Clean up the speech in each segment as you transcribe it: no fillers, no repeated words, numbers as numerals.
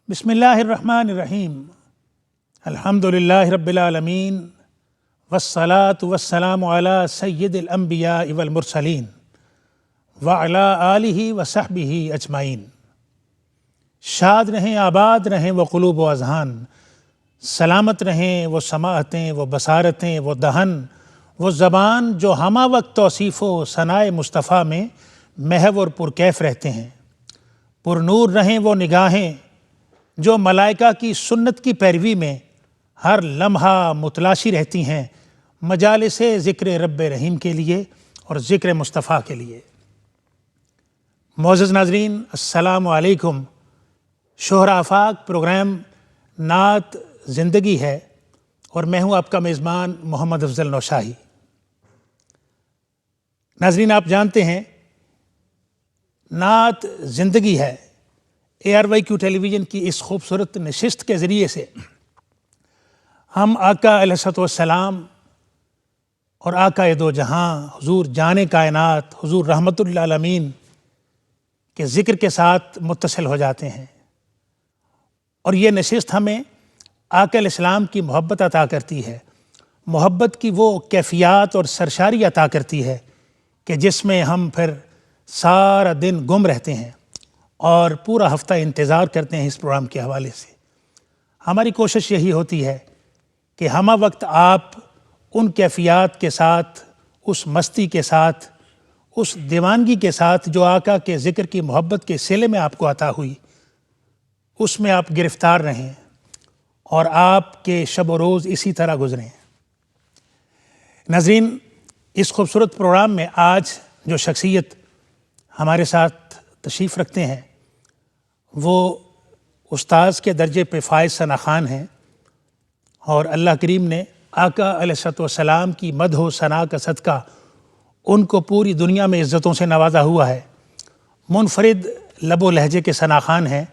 बिस्मिल्लाहिर्रहमानिर्रहीम। अल्हम्दुलिल्लाहि रब्बिल आलमीन वस्सलातु वस्सलामु अला सय्यिदिल अंबिया वल मुरसलीन व अला आलिहि व सहबिहि अजमाइन। शाद रहें, आबाद रहें वो क़ुलूब व अज़हान, सलामत रहें वो समाअतें, वो बसारतें, वो दहन, वो ज़बान जो हमा वक्त तौसीफ़ व सनाए मुस्तफ़ा में महव और पुरकैफ़ रहते हैं। पुरनूर रहें वो निगाहें जो मलाइका की सुन्नत की पैरवी में हर लम्हा मुतलाशी रहती हैं, मजालिसे ज़िक्र रब्ब रहीम के लिए और ज़िक्र मुस्तफ़ा के लिए। मोअज़्ज़ज़ नाज़रीन, अस्सलामु अलैकुम। शोहर आफाक प्रोग्राम नात ज़िंदगी है और मैं हूँ आपका मेज़बान मोहम्मद अफ़ज़ल नौशाही। नाज़रीन, आप जानते हैं नात ज़िंदगी है ARYQ टेलीविज़न की इस खूबसूरत नशिस्त के ज़रिए से हम आका अलैहिस्सलाम और आका दो जहां हुज़ूर जाने कायनात हुज़ूर रहमतुल्लिल आलमीन के ज़िक्र के साथ मुत्तसिल हो जाते हैं। और ये नशिस्त हमें आका अलैहिस्सलाम की मोहब्बत अता करती है, मोहब्बत की वो कैफ़ियत और सरशारी अता करती है कि जिसमें हम फिर सारा दिन गुम रहते हैं और पूरा हफ्ता इंतज़ार करते हैं। इस प्रोग्राम के हवाले से हमारी कोशिश यही होती है कि हमा वक्त आप उन कैफ़ियत के साथ, उस मस्ती के साथ, उस दीवानगी के साथ जो आका के ज़िक्र की मोहब्बत के सिले में आपको अता हुई, उसमें आप गिरफ़्तार रहें और आपके शब व रोज़ इसी तरह गुज़रें। नाज़रीन, इस खूबसूरत प्रोग्राम में आज जो शख्सियत हमारे साथ तशरीफ़ रखते हैं वो उस्ताज़ के दर्जे पे फ़ाइज़ सना ख़ान हैं और अल्लाह करीम ने आका अलैहिस्सलाम की मदह व सना का सदका उनको पूरी दुनिया में इज़्ज़तों से नवाजा हुआ है। मुनफरिद लबो लहजे के सना ख़ान हैं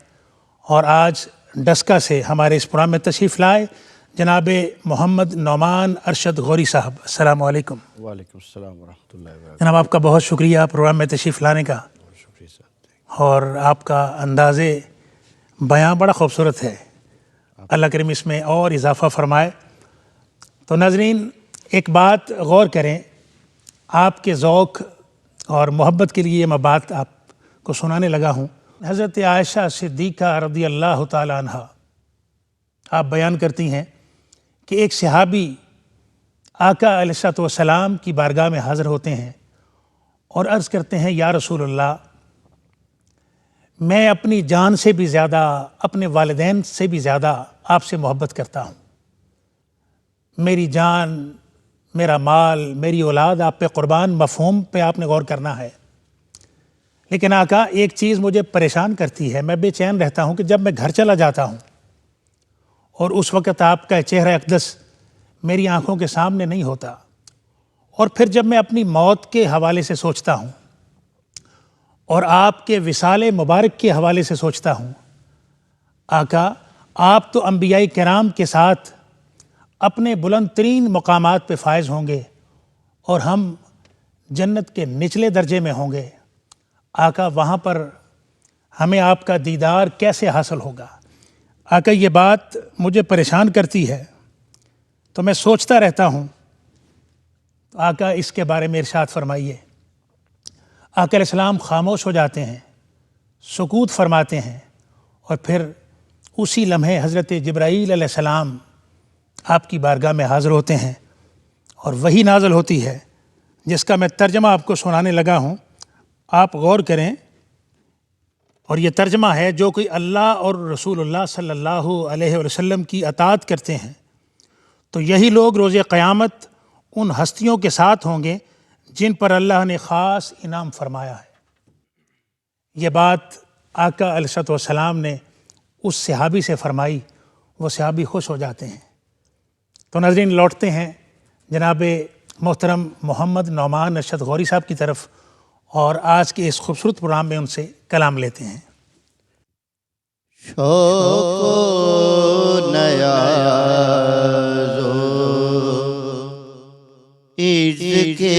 और आज डस्का से हमारे इस प्रोग्राम में तशरीफ़ लाए जनाब मोहम्मद नौमान अरशद गौरी साहब। अस्सलामु अलैकुम। वालेकुम अस्सलाम व रहमतुल्लाहि व बरकातहू। जनाब, आपका बहुत शुक्रिया प्रोग्राम में तशरीफ़ लाने का शुक्रिया साहब। और आपका अंदाज़े बयां बड़ा खूबसूरत है। अल्लाह करीम इसमें और इजाफ़ा फरमाए। तो नाज़रीन, एक बात गौर करें, आपके ज़ौक़ और मोहब्बत के लिए मैं बात आपको सुनाने लगा हूँ। हज़रत आयशा सिद्दीक़ा रज़ियल्लाहु ताला अन्हा आप बयान करती हैं कि एक सहाबी आका अलैहिस्सलाम की बारगाह में हाज़िर होते हैं और अर्ज़ करते हैं, या रसूलल्लाह, मैं अपनी जान से भी ज़्यादा, अपने वालिदैन से भी ज़्यादा आपसे मोहब्बत करता हूँ। मेरी जान, मेरा माल, मेरी औलाद आप पे क़ुरबान। मफ़हूम पे आपने गौर करना है। लेकिन आका, एक चीज़ मुझे परेशान करती है, मैं बेचैन रहता हूँ कि जब मैं घर चला जाता हूँ और उस वक़्त आपका चेहरा अक़दस मेरी आँखों के सामने नहीं होता, और फिर जब मैं अपनी मौत के हवाले से सोचता हूँ और आपके विसाले मुबारक के हवाले से सोचता हूँ, आका, आप तो अंबियाई किराम के साथ अपने बुलंद तरीन मकामात पे फायज़ होंगे और हम जन्नत के निचले दर्जे में होंगे। आका, वहाँ पर हमें आपका दीदार कैसे हासिल होगा? आका, ये बात मुझे परेशान करती है, तो मैं सोचता रहता हूँ। तो आका, इसके बारे में इरशाद फरमाइए। आका अलैहिस्सलाम खामोश हो जाते हैं, सुकूत फरमाते हैं और फिर उसी लम्हे हज़रत जिब्राईल अलैहिस्सलाम आपकी बारगाह में हाज़िर होते हैं और वही नाज़िल होती है जिसका मैं तर्जमा आपको सुनाने लगा हूँ। आप गौर करें, और ये तर्जमा है, जो कोई अल्लाह और रसूलुल्लाह सल्लल्लाहु अलैहि वसल्लम की अताअत करते हैं तो यही लोग रोज़े क़यामत उन हस्तियों के साथ होंगे जिन पर अल्लाह ने ख़ास इनाम फरमाया है। ये बात आका अलैहिस्सलाम ने उस सहाबी से फरमाई, वो सहाबी खुश हो जाते हैं। तो नाज़रीन, लौटते हैं जनाब मोहतरम मोहम्मद नौमान अरशद गौरी साहब की तरफ और आज के इस खूबसूरत प्रोग्राम में उनसे कलाम लेते हैं। शौक़ो नयाज़ो इज़्क़े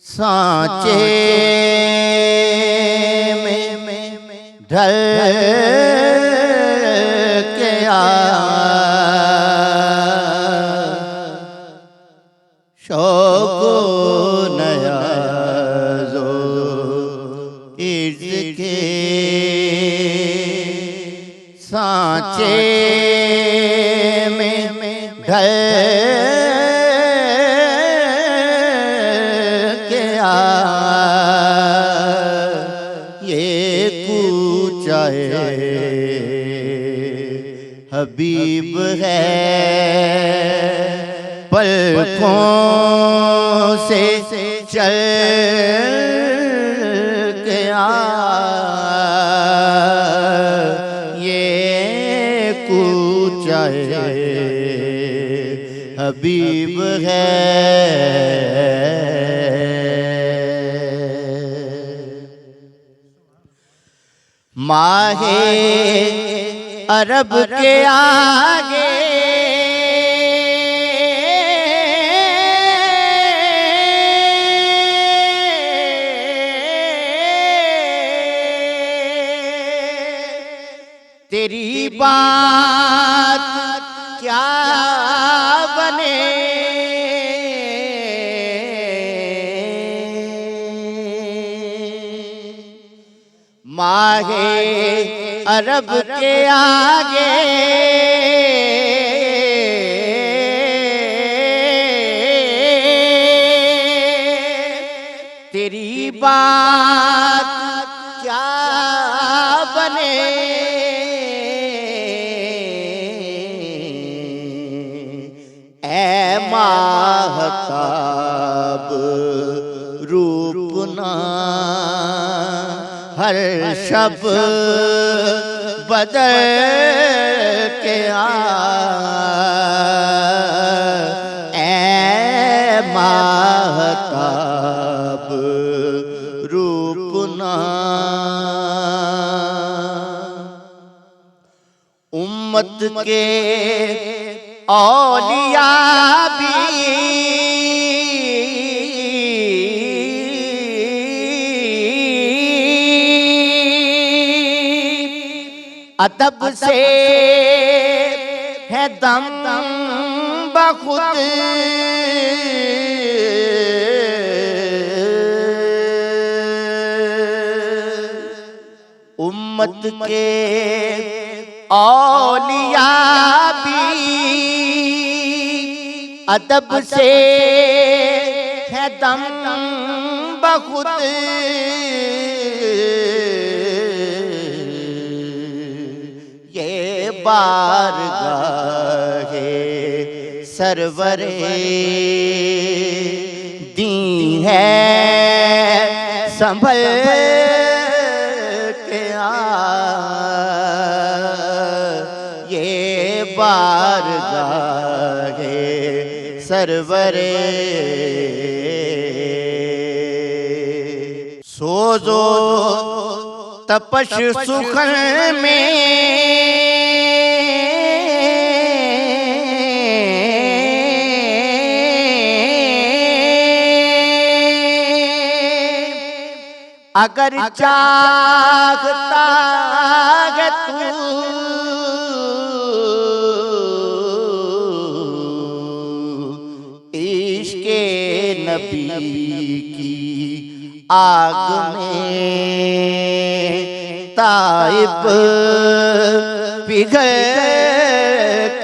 सांचे ढल के शौको नया जो इर्द के सांचे में ढल के ये कूचा हबीब है पलकों से चल के ये कूचा हबीब है। माहे अरब के आगे तेरी बात क्या बने, माहे अरब के आगे तेरी बात क्या बने, ऐ माहताब रूपना हर शब बदल के ऐ माहताब रूपना उम्मत के औलिया भी अदब से है दम बखुद, उम्मत के औलिया भी अदब से है दम बखुद, ये बारगाहे सरवरे दी है संभल के ये बारगाहे सरवरे सोजो तपश सुखन में अगर चाहता है तू इश्क़े नबी की आग में ताइब पिघल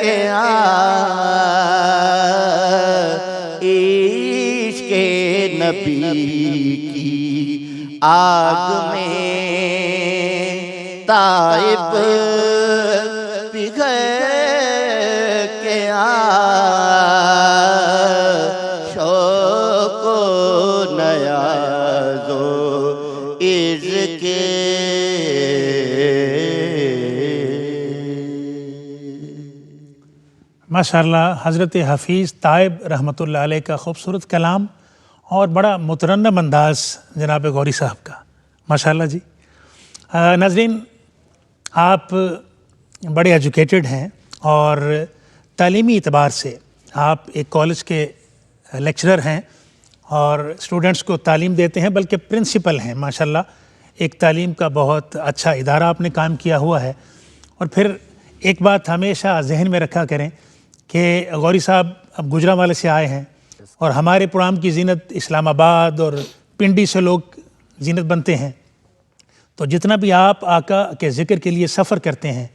के इश्क़े नबी की आग में ताइब पिघल के शौको नया जो इज़्क़े माशाअल्लाह हज़रत हफ़ीज़ ताइब रहमतुल्लाह अलैह का खूबसूरत कलाम और बड़ा मुतरन्नम अंदाज़ जनाब गौरी साहब का, माशाअल्लाह जी। नाज़रीन, आप बड़े एजुकेटेड हैं और तालीमी एतबार से आप एक कॉलेज के लेक्चरर हैं और स्टूडेंट्स को तालीम देते हैं, बल्कि प्रिंसिपल हैं माशाअल्लाह। एक तालीम का बहुत अच्छा इदारा आपने काम किया हुआ है। और फिर एक बात हमेशा जहन में रखा करें कि गौरी साहब अब गुजरांवाले से आए हैं और हमारे प्रोग्राम की जीनत इस्लामाबाद और पिंडी से लोग जीनत बनते हैं। तो जितना भी आप आका के ज़िक्र के लिए सफ़र करते हैं,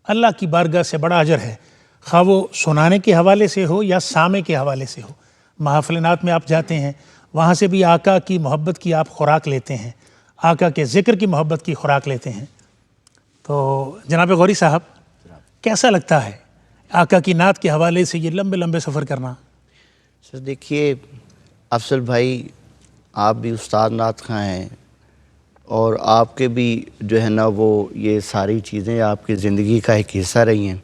अल्लाह की बारगाह से बड़ा अजर है, खा वो सुनाने के हवाले से हो या सामे के हवाले से हो। महफ़िल-ए-नात में आप जाते हैं, वहाँ से भी आका की मोहब्बत की आप खुराक लेते हैं, आका के ज़िक्र की मोहब्बत की खुराक लेते हैं। तो जनाब गौरी साहब, कैसा लगता है आका की नात के हवाले से ये लंबे लंबे सफ़र करना? सर देखिए अफजल भाई, आप भी उस्ताद नात खां हैं और आपके भी जो है ना वो ये सारी चीज़ें आपकी ज़िंदगी का एक हिस्सा रही हैं।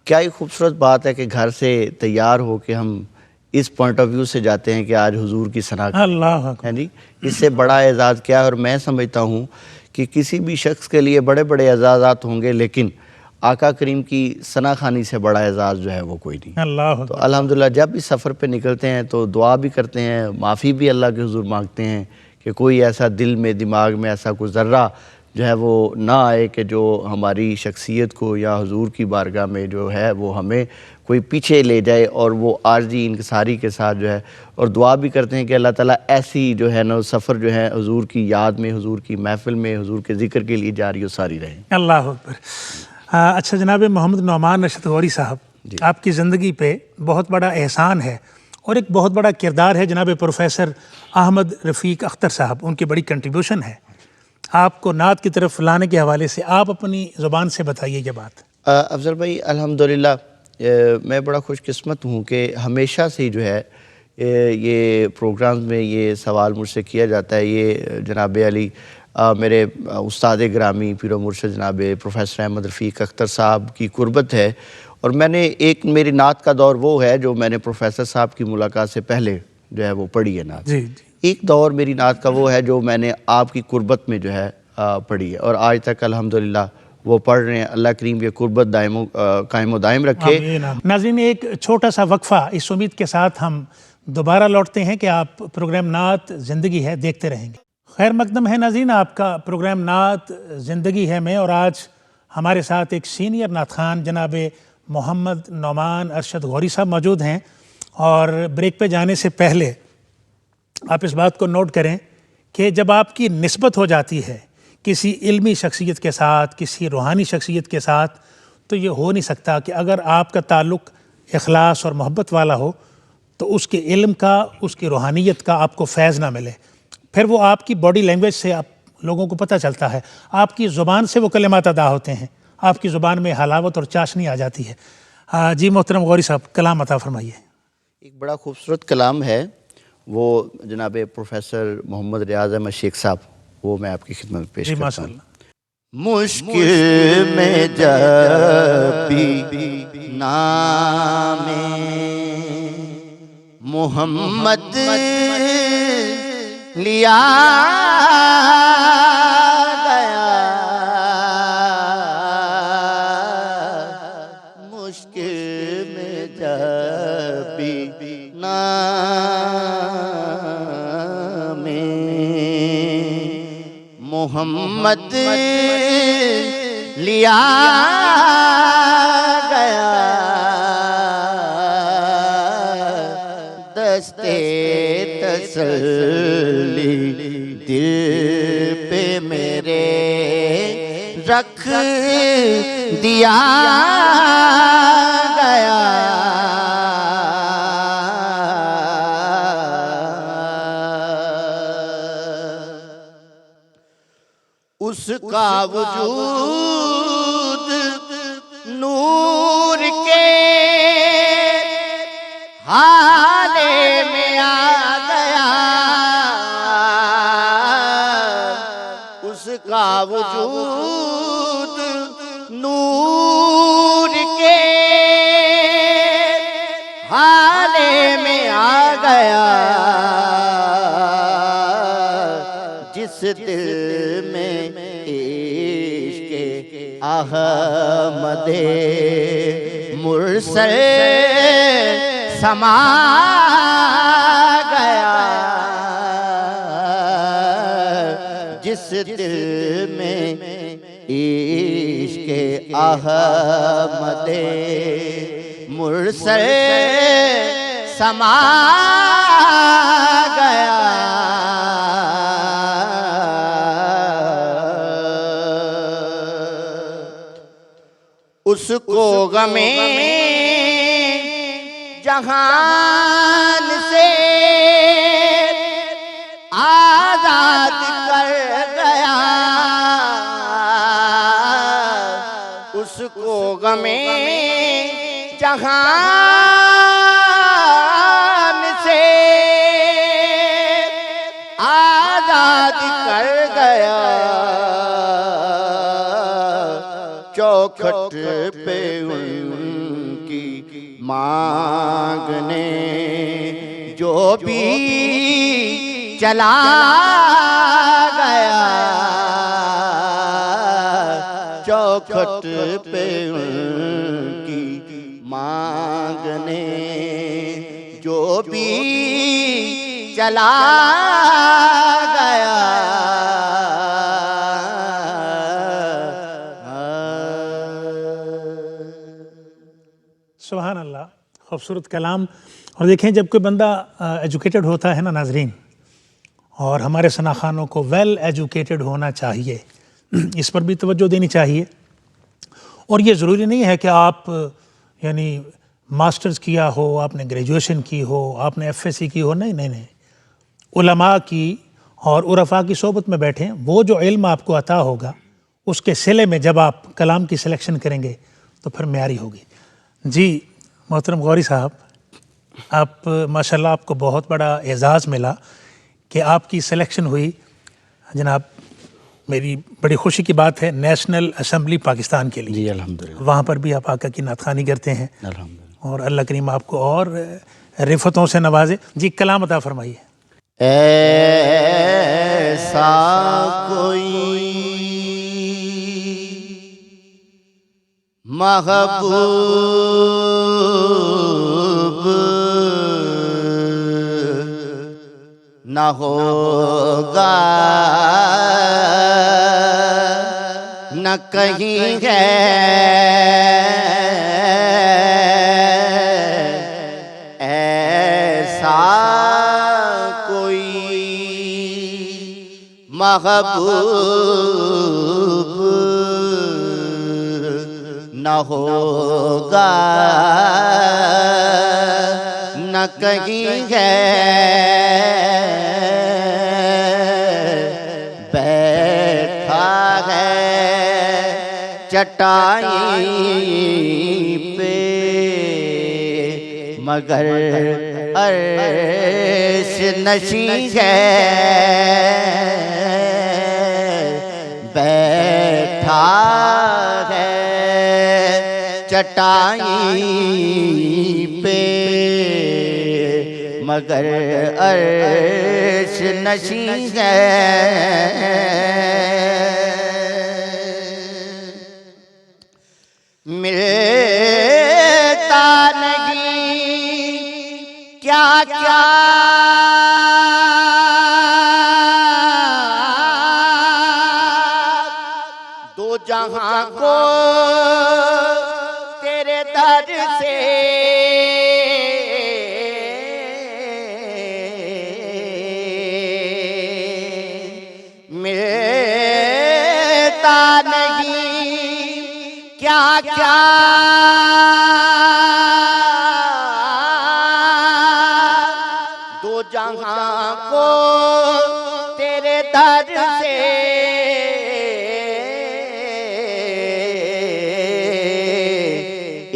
क्या ही खूबसूरत बात है कि घर से तैयार हो के हम इस पॉइंट ऑफ व्यू से जाते हैं कि आज हुजूर की सना अल्लाह है जी। इससे बड़ा एजाज़ क्या है। और मैं समझता हूँ कि किसी भी शख्स के लिए बड़े बड़े एजाज़ात होंगे, लेकिन आका करीम की सना खानी से बड़ा एजाज़ जो है वो कोई नहीं। अल्लाह तो अल्हम्दुलिल्लाह जब भी सफ़र पे निकलते हैं तो दुआ भी करते हैं, माफ़ी भी अल्लाह के हुजूर मांगते हैं कि कोई ऐसा दिल में दिमाग में ऐसा कोई ज़र्रा जो है वो ना आए कि जो हमारी शख्सियत को या हुजूर की बारगाह में जो है वो हमें कोई पीछे ले जाए, और वो आर्जी इनकसारी के साथ जो है। और दुआ भी करते हैं कि अल्लाह ताला ऐसी जो है ना सफ़र जो है हुजूर की याद में, हुजूर की महफ़िल में, हुजूर के ज़िक्र के लिए जारी और सारी रहे। अल्लाह अकबर। अच्छा जनाब मोहम्मद नौमान रशीद गौरी साहब, आपकी ज़िंदगी पे बहुत बड़ा एहसान है और एक बहुत बड़ा किरदार है जनाब प्रोफेसर अहमद रफ़ीक अख्तर साहब, उनकी बड़ी कंट्रीब्यूशन है आपको नात की तरफ लाने के हवाले से। आप अपनी ज़ुबान से बताइए ये बात। अफजल भाई अल्हम्दुलिल्लाह मैं बड़ा खुशकिस्मत हूँ कि हमेशा से जो है ये प्रोग्राम में ये सवाल मुझसे किया जाता है। ये जनाब अली मेरे उस्ताद ग्रामी पीर मुर्शद जनाब प्रोफेसर अहमद रफ़ीक अख्तर साहब की कुर्बत है। और मैंने एक मेरी नात का दौर वो है जो मैंने प्रोफेसर साहब की मुलाकात से पहले जो है वो पढ़ी है नात। जी जी। एक दौर मेरी नात का वो है जो मैंने आपकी कुर्बत में जो है पढ़ी है, और आज तक अल्हम्दुलिल्लाह वो पढ़ रहे हैं। अल्लाह करीम के कुर्बत कायम दायम रखे। नाज़रीन, एक छोटा सा वक्फ़ा, इस उम्मीद के साथ हम दोबारा लौटते हैं कि आप प्रोग्राम नात ज़िंदगी है देखते रहेंगे। खैर मकदम है नाज़रीन, आपका प्रोग्राम नात ज़िंदगी है में, और आज हमारे साथ एक सीनियर नात खान जनाब मोहम्मद नौमान अरशद गौरी साहब मौजूद हैं। और ब्रेक पे जाने से पहले आप इस बात को नोट करें कि जब आपकी निस्बत हो जाती है किसी इल्मी शख्सियत के साथ, किसी रूहानी शख्सियत के साथ, तो ये हो नहीं सकता कि अगर आपका ताल्लुक़ इखलास और मोहब्बत वाला हो तो उसके इल्म का, उसकी रूहानियत का आपको फैज़ ना मिले। फिर वो आपकी बॉडी लैंग्वेज से आप लोगों को पता चलता है, आपकी ज़ुबान से वो कलिमात अदा होते हैं, आपकी ज़ुबान में हलावत और चाशनी आ जाती है। जी मोहतरम गौरी साहब, कलाम अता फरमाइए। एक बड़ा खूबसूरत कलाम है, वो जनाब प्रोफेसर मोहम्मद रियाज अहमद शेख साहब, वो मैं आपकी खिदमत में पेश करता हूँ। मुश्किल में जब भी नामे मोहम्मद लिया गया, मुश्किल में जब भी नामे मोहम्मद लिया गया, दस्ते तसल्ली दिल पे मेरे रख दिया गया। उसका वजूद नूर के हाले में आ गया, उसका वजूद नूर के हाले में आ गया, जिस दिल में इश्क़ अहमदे मुरसल समा गया, जिस दिल में इश्क़ अहमद मुरसल समा गया, उसको गमे जहान से आजाद कर गया, उसको गमे जहान से आजाद कर गया, चौखट पे उनकी मांग ने जो भी चला गया, चौखट पे उनकी मांग ने जो भी चला गया। सुभान अल्लाह, खूबसूरत कलाम। और देखें, जब कोई बंदा एजुकेटेड होता है ना नाजरीन, और हमारे सनाखानों को वेल एजुकेटेड होना चाहिए, इस पर भी तवज्जो देनी चाहिए। और ये ज़रूरी नहीं है कि आप यानी मास्टर्स किया हो, आपने ग्रेजुएशन की हो, आपने एफएससी की हो, नहीं नहीं नहीं। उलमा की और उरफा की सोबत में बैठें, वो जो इल्म आपको अता होगा उसके सिले में जब आप कलाम की सिलेक्शन करेंगे तो फिर म्यारी होगी। जी मोहतरम गौरी साहब, आप माशाल्लाह, आपको बहुत बड़ा एज़ाज़ मिला कि आपकी सिलेक्शन हुई जनाब। मेरी बड़ी खुशी की बात है, नेशनल असम्बली पाकिस्तान के लिए। जी अल्हम्दुलिल्लाह। वहाँ पर भी आप आका की नातखानी करते हैं अल्हम्दुलिल्लाह। और अल्लाह करीम आपको और रिफ़तों से नवाजे। जी कलाम अता फरमाइए। ऐसा कोई महबूब न होगा न कहीं है, ऐसा कोई महबूब न होगा न कहीं है, बैठा है चटाई पे मगर अर्श नशी है, बैठा है चटाई पे मगर अर्श नशी है। मिलता नहीं क्या क्या दो जहां को तेरे दर से, मिलता नहीं क्या क्या दो जहां को तेरे दर से,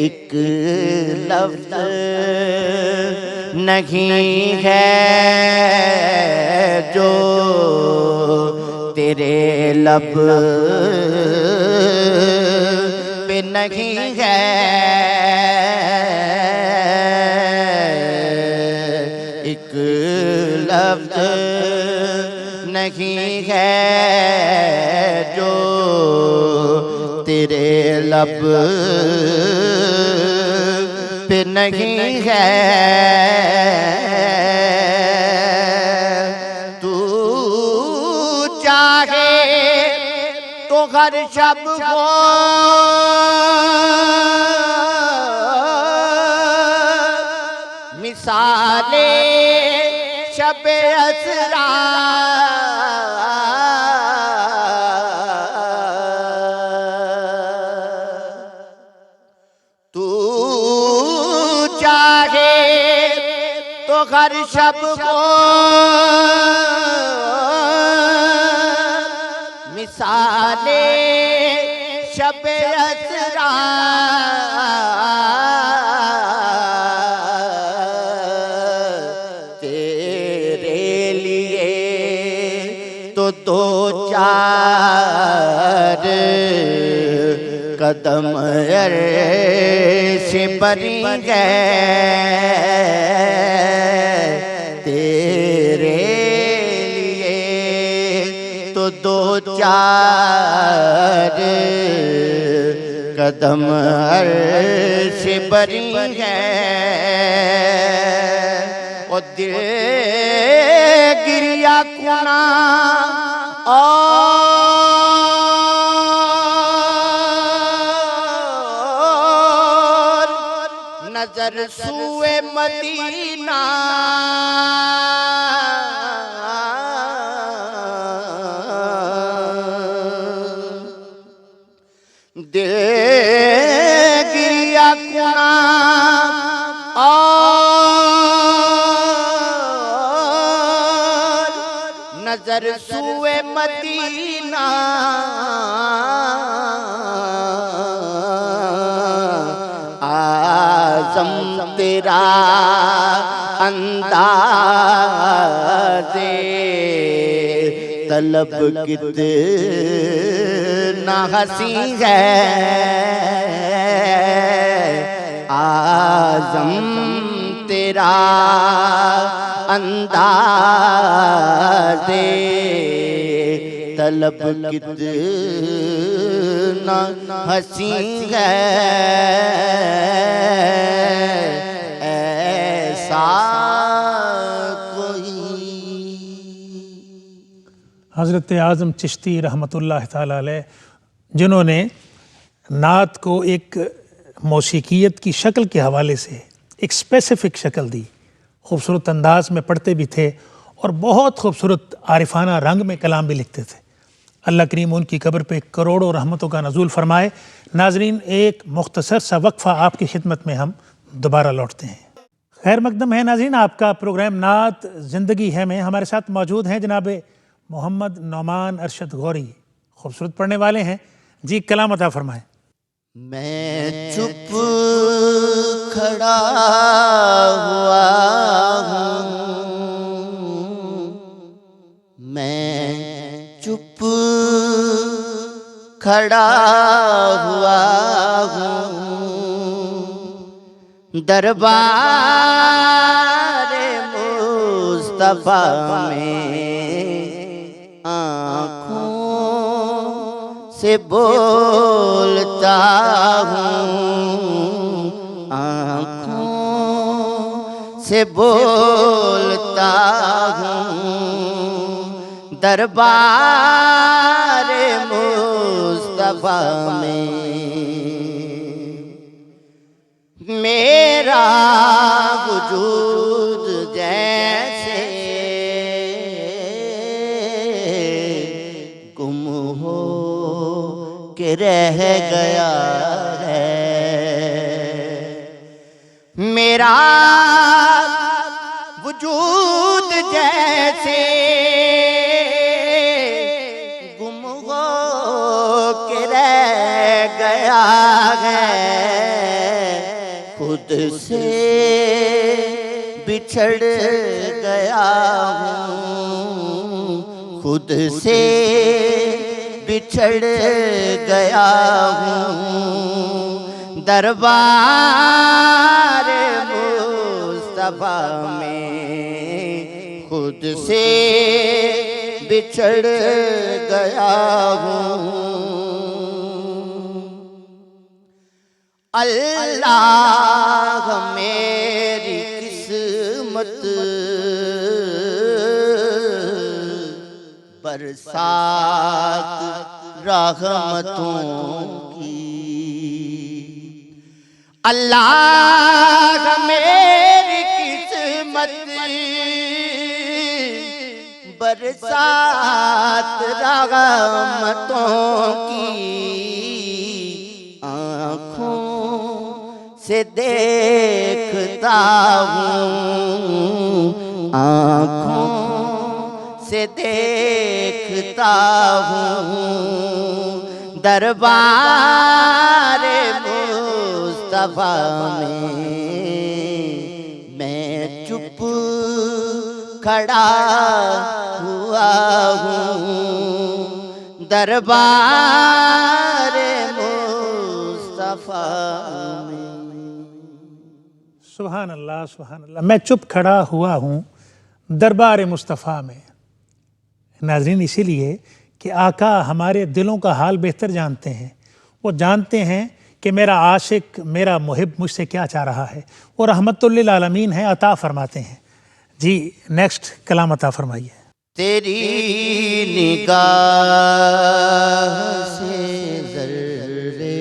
एक लफ्ज़ नहीं है जो तेरे लब पे नहीं है, एक लफ्ज़ नहीं है जो तेरे लब पे नहीं है। तू चाहे हर शब को मिसाले शब असरा तू चाहे तो हर शब को मिसाले शब असरा तेरे लिए तो दो चार कदम से बरी गए तेरे लिए तो दो चार कदम से बरी गए और दिल गिरिया कुना और नजर सुए मदीना दिल गिरिया कुना और नजर सुए मदीना आज़म तेरा अंदाज़े तलब कितना हंसी है आज़म तेरा अंदाज़े तलब कितना हंसी है ऐसा कोई। हज़रत आज़म चिश्ती रहमतुल्लाह ताला अलैह जिन्होंने नात को एक मौसीकियत की शक्ल के हवाले से एक स्पेसिफ़िक शक्ल दी, खूबसूरत अंदाज में पढ़ते भी थे और बहुत खूबसूरत आरिफाना रंग में कलाम भी लिखते थे। अल्लाह करीम उनकी कब्र पे करोड़ों रहमतों का नज़ूल फरमाए। नाजरीन, एक मुख्तसर सा वक्फ़ा आपकी खिदमत में हम दोबारा लौटते हैं। खैर मकदम है नाजरीन, आपका प्रोग्राम नात ज़िंदगी है में हमारे साथ मौजूद हैं जनाब मोहम्मद नौमान अरशद गौरी, खूबसूरत पढ़ने वाले हैं जी, कलाम अता फरमाएं। मैं चुप खड़ा हुआ हूँ, मैं चुप खड़ा हुआ हूँ, दरबार मुस्तफा में आँखों से बोलता हूँ, आँखों से बोलता हूँ, दरबार मुस्तफा में मेरा वजूद जैसे गुम हो के रह गया है, मेरा वजूद जैसे गुम हो के रह गया है, खुद से बिछड़ गया हूँ, खुद से बिछड़ गया हूँ, दरबार मुस्तफा में खुद से बिछड़ गया हूँ। अल्लाह मेरी किस्मत बरसात रहमतों की। अल्लाह मेरी किस्मत बरसात रहमतों की, आँखों से देखता हूँ, आँखों से देखता हूँ दरबार मुस्तफा में, मैं चुप खड़ा हुआ हूँ दरबार मुस्तफा में। सुभान अल्लाह, सुभान अल्लाह। मैं चुप खड़ा हुआ हूँ दरबार मुस्तफ़ा में। नाज़रीन, इसीलिए कि आका हमारे दिलों का हाल बेहतर जानते हैं। वो जानते हैं कि मेरा आशिक, मेरा मुहिब मुझसे क्या चाह रहा है, और रहमतुल लिल आलमीन है, अता फरमाते हैं। जी, नेक्स्ट कलाम अता फरमाइए। तेरी निगाह से ज़र्रे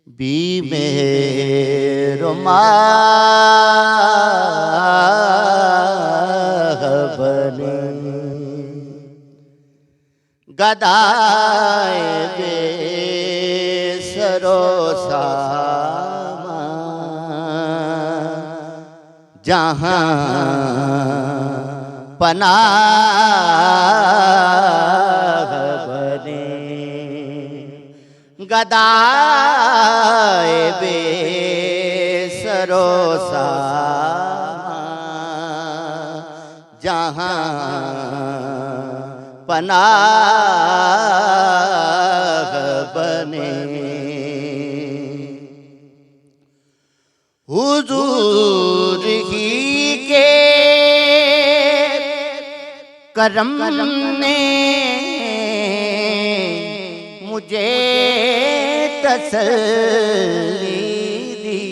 भी मेहरुमा बने, गदाए बेसरो सामान जहाँ पनाह बने, गदाए बेसरो सामान जहाँ पनाह बने। हुजूर ही के करम ने मुझे तसल्ली दी,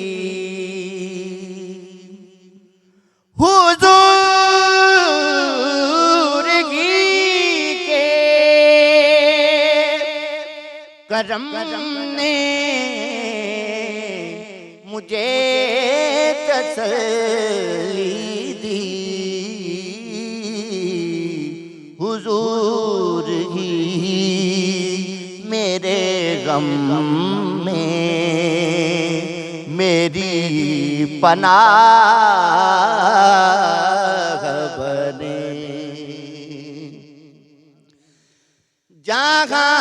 हुजूर ही के करम ने मुझे तसल्ली दी, हुजूर ही मेरे गम में मेरी पनाह बने। जहाँ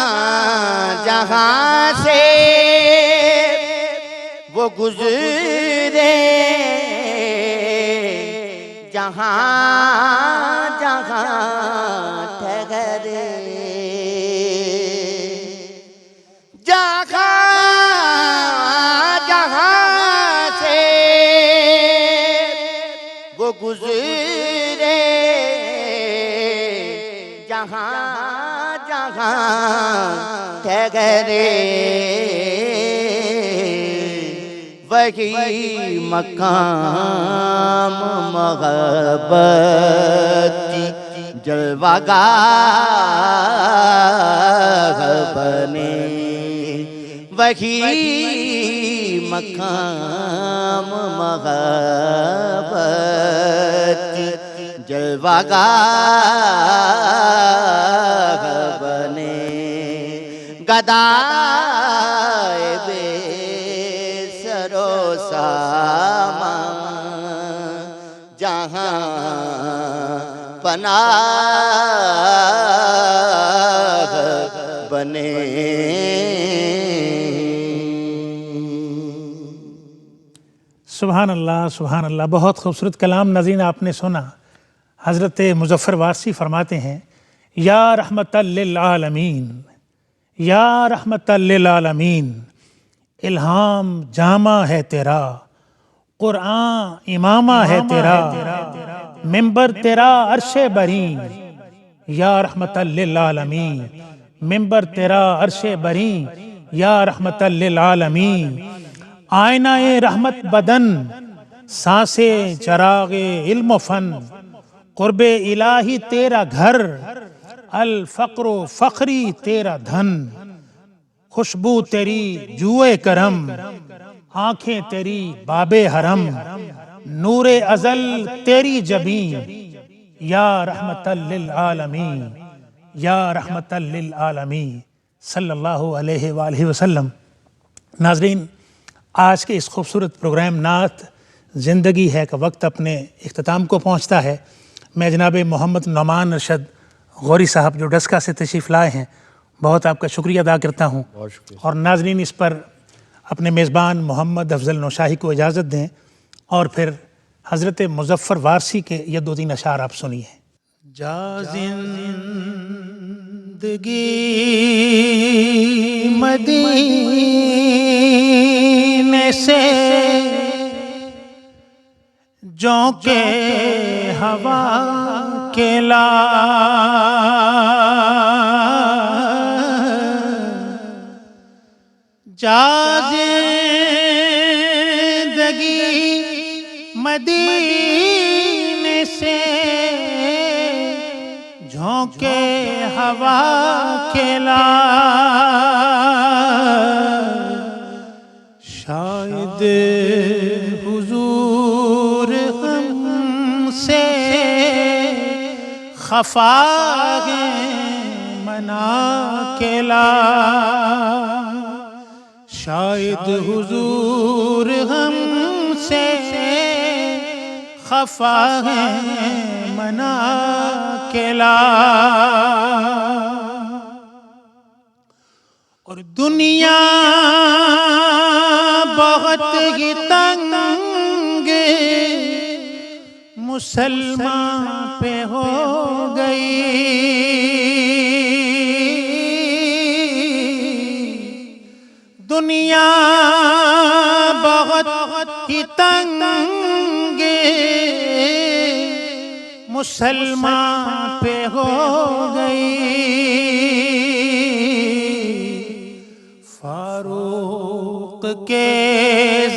जहाँ से वो गुजरे, जहाँ जहाँ ठहरे, जहाँ जहाँ से वो गुजरे, जहाँ जहाँ ठहरे, वही मकाम मोहब्बत की जलवागाह बने, वही मकाम मोहब्बत की जलवागाह बने, गदाए बेसरो सामान जहाँ पनाह बने। सुभान अल्लाह, सुभान अल्लाह। बहुत खूबसूरत कलाम नाज़रीन आपने सुना। हज़रत मुज़फ़्फ़र वारसी फरमाते हैं, या रहमतल लिल आलमीन, या रहमतल लिल आलमीन, इल्हाम जामा है तेरा, कुरान इमामा है तेरा, मिंबर तेरा अर्शे बरी, या रहमतल लिल आलमीन, मिंबर तेरा अर्शे बरी, या रहमतल लिल आलमीन, आयनाए रहमत बदन, सांसे चरागे इल्म फन, कुर्बे इलाही तेरा घर, अल फ़क्र फ़ख्री तेरा धन, खुशबू तेरी जुए करम, आंखें तेरी बाबे हरम, नूरे अज़ल तेरी जबी, या रहमतल लिल आलमीन, या रहमतल लिल आलमीन सल्लल्लाहु अलैहि वालैहि वसल्लम। नाज़रीन, आज के इस खूबसूरत प्रोग्राम नात ज़िंदगी है का वक्त अपने इख्तिताम को पहुँचता है। मैं जनाब मोहम्मद नौमान अरशद गौरी साहब जो डस्का से तशरीफ़ लाए हैं, बहुत आपका शुक्रिया अदा करता हूँ। और नाज़रीन, इस पर अपने मेज़बान मोहम्मद अफजल नौशाही को इजाज़त दें और फिर हज़रत मुज़फ़्फ़र वारसी के ये 2-3 अशार आप सुनिए। जा ज़िंदगी मदीने से झोंके हवा के ला, जा ज़िंदगी मदीने से झोंके हवा के ला, शायद हुजूर हमसे खफा हैं मना के ला, शायद हुजूर हमसे खफा हैं मना के ला। और दुनिया बहुत ही तंग मुसलमान पे हो गई, दुनिया बहुत ही तंग मुसलमान पे हो गई, फारूक के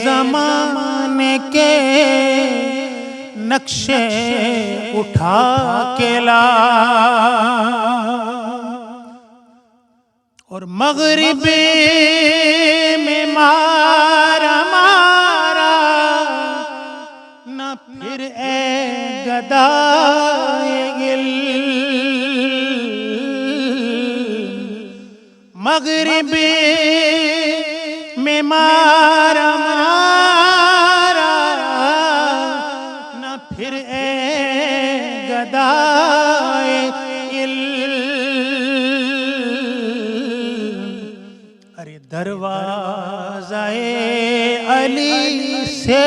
ज़माने के नक्शे उठा के ला, और मग़रिब में मारा मारा न फिर ए गदाए गिल, मग़रिब में मारा मारा न फिर ए गदाए गिल। अरे दरवाज़ाए अली से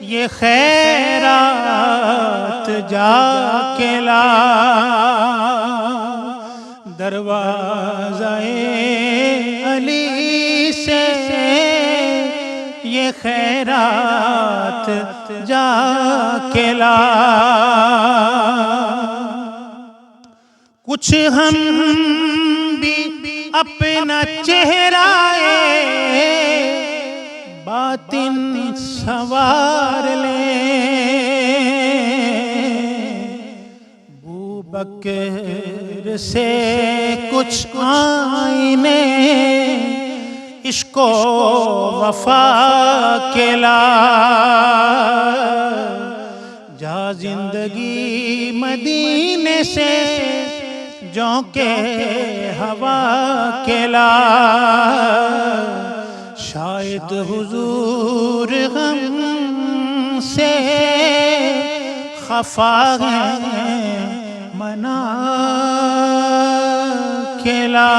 ये खैरात जाके ला, दरवाज़ाए अली से ये खैरात जाके ला। कुछ हम भी अपना चेहराए बातिन सवार ले, बकर से कुछ आईने इश्को वफा के ला, जा ज़िंदगी मदीने से झोंके हवा के ला, शायद हुजूर हमसे खफा हैं मना के ला।